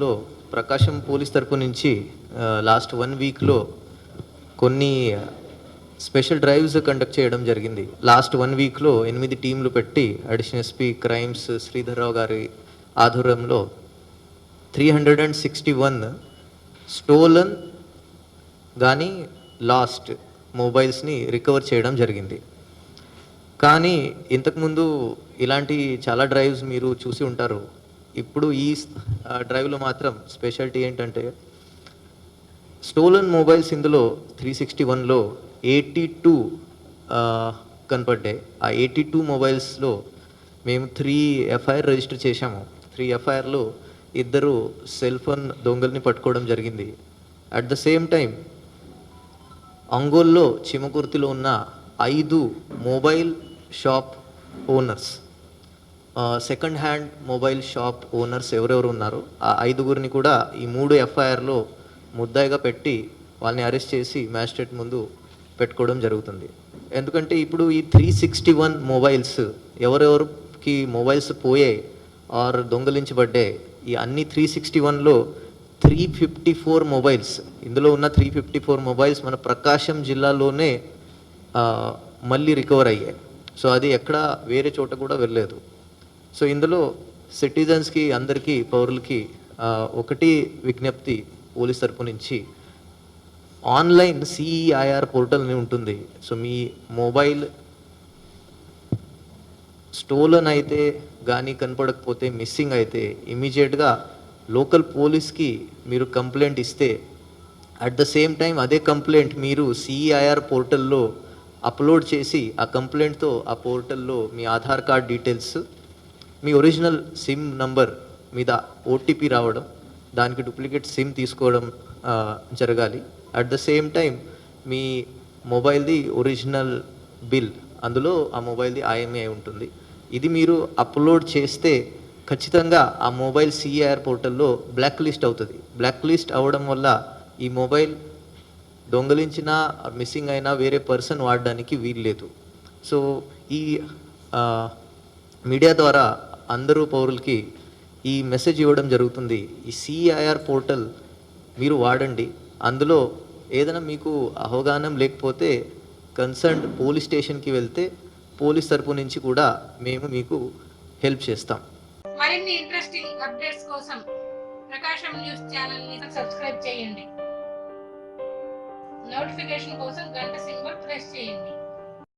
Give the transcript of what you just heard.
లో ప్రకాశం పోలీస్ తరపు నుంచి లాస్ట్ 1 వీక్‌లో కొన్ని స్పెషల్ డ్రైవ్స్ కండక్ట్ చేయడం జరిగింది. లాస్ట్ 1 వీక్‌లో 8 టీమ్‌లు పెట్టి అడిషనల్ ఎస్పీ క్రైమ్స్ శ్రీధర్‌రావు గారి ఆధ్వర్యంలో 361 స్టోలన్ గానీ లాస్ట్ మొబైల్స్‌ని రికవర్ చేయడం జరిగింది. కానీ ఇంతకుముందు ఇలాంటి చాలా డ్రైవ్స్ మీరు చూసి ఉంటారు. ఇప్పుడు ఈ డ్రైవ్‌లో మాత్రం స్పెషాలిటీ ఏంటంటే స్టోలన్ మొబైల్స్ ఇందులో 361లో 82 కనపడ్డాయి. ఆ 82 మొబైల్స్‌లో మేము 3 ఎఫ్ఐఆర్ రిజిస్టర్ చేశాము. 3 ఎఫ్ఐఆర్‌లో ఇద్దరు సెల్ ఫోన్ దొంగల్ని పట్టుకోవడం జరిగింది. అట్ ద సేమ్ టైం ఒంగోలులో చిమకుర్తిలో ఉన్న 5 mobile shop owners, second hand mobile shop owners ఎవరెవరు ఉన్నారో ఆ 5గురిని కూడా ఈ 3 ఎఫ్ఐఆర్‌లో ముద్దాయిగా పెట్టి వాళ్ళని అరెస్ట్ చేసి మ్యాజిస్ట్రేట్ ముందు పెట్టుకోవడం జరుగుతుంది. ఎందుకంటే ఇప్పుడు ఈ 361 మొబైల్స్ ఎవరెవరికి మొబైల్స్ పోయాయి ఆర్ దొంగలించబడ్డాయి, ఈ అన్ని 361లో 354 మొబైల్స్, ఇందులో ఉన్న 354 మొబైల్స్ మన ప్రకాశం జిల్లాలోనే మళ్ళీ రికవర్ అయ్యాయి. సో అది ఎక్కడ వేరే చోట కూడా వెళ్ళలేదు. సో ఇందులో సిటిజన్స్కి, అందరికీ, పౌరులకి ఒకటి విజ్ఞప్తి పోలీస్ తరపు నుంచి, ఆన్లైన్ సిఈఐఆర్ పోర్టల్ అని ఉంటుంది. సో మీ మొబైల్ స్టోలన్ అయితే కానీ కనపడకపోతే, మిస్సింగ్ అయితే ఇమీడియట్గా లోకల్ పోలీస్కి మీరు కంప్లైంట్ ఇస్తే అట్ ద సేమ్ టైం అదే కంప్లైంట్ మీరు సిఈఐఆర్ పోర్టల్లో అప్లోడ్ చేసి ఆ కంప్లైంట్తో ఆ పోర్టల్లో మీ ఆధార్ కార్డ్ డీటెయిల్స్, మీ ఒరిజినల్ సిమ్ నంబర్ మీద ఓటీపీ రావడం, దానికి డూప్లికేట్ సిమ్ తీసుకోవడం జరగాలి. అట్ ద సేమ్ టైం మీ మొబైల్ది ఒరిజినల్ బిల్, అందులో ఆ మొబైల్ది ఐఎంఈఐ ఉంటుంది. ఇది మీరు అప్లోడ్ చేస్తే ఖచ్చితంగా ఆ మొబైల్ సిఐఆర్ పోర్టల్లో బ్లాక్ లిస్ట్ అవుతుంది. బ్లాక్ లిస్ట్ అవ్వడం వల్ల ఈ మొబైల్ దొంగలించిన, మిస్సింగ్ అయినా వేరే పర్సన్ వాడడానికి వీల్లేదు. సో ఈ మీడియా ద్వారా అందరూ పౌరులకి ఈ మెసేజ్ ఇవ్వడం జరుగుతుంది. ఈ సిఐఆర్ పోర్టల్ మీరు వాడండి. అందులో ఏదైనా మీకు అవగాహన లేకపోతే కన్సర్న్డ్ పోలీస్ స్టేషన్కి వెళ్తే పోలీస్ తరపు నుంచి కూడా మేము మీకు హెల్ప్ చేస్తాం. మరిన్ని ఇంట్రెస్టింగ్ అప్డేట్స్ కోసం ప్రకాశం న్యూస్ ఛానల్ని సబ్స్క్రైబ్ చేయండి. నోటిఫికేషన్ కోసం గంట సింబల్ ప్రెస్ చేయండి.